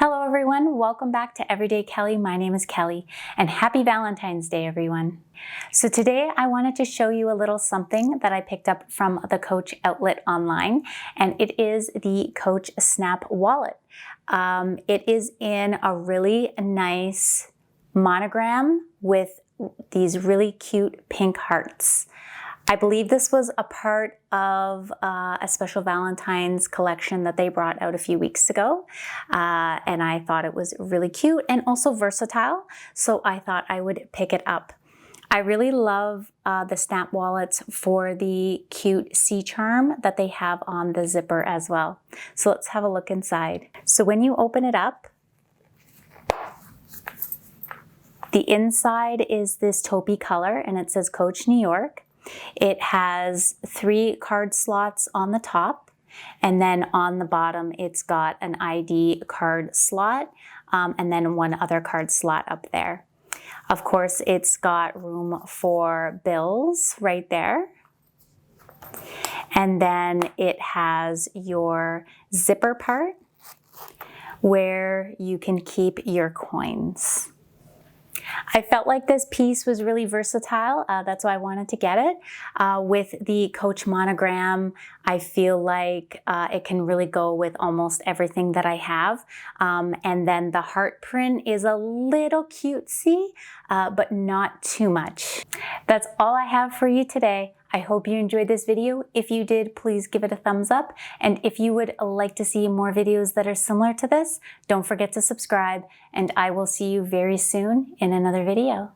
Hello everyone, welcome back to Everyday Kelly. My name is Kelly and happy Valentine's Day everyone. So today I wanted to show you a little something that I picked up from the Coach outlet online, and it is the Coach Snap wallet. It is in a really nice monogram with these really cute pink hearts. I believe this was a part of a special Valentine's collection that they brought out a few weeks ago. And I thought it was really cute and also versatile. So I thought I would pick it up. I really love the Snap wallets for the cute sea charm that they have on the zipper as well. So let's have a look inside. So when you open it up, the inside is this taupey color and it says Coach New York. It has 3 card slots on the top, and then on the bottom it's got an ID card slot and then one other card slot up there. Of course, it's got room for bills right there. And then it has your zipper part where you can keep your coins. I felt like this piece was really versatile. That's why I wanted to get it. With the Coach monogram, I feel like it can really go with almost everything that I have. And then the heart print is a little cutesy, but not too much. That's all I have for you today. I hope you enjoyed this video. If you did, please give it a thumbs up. And if you would like to see more videos that are similar to this, don't forget to subscribe, and I will see you very soon in another video.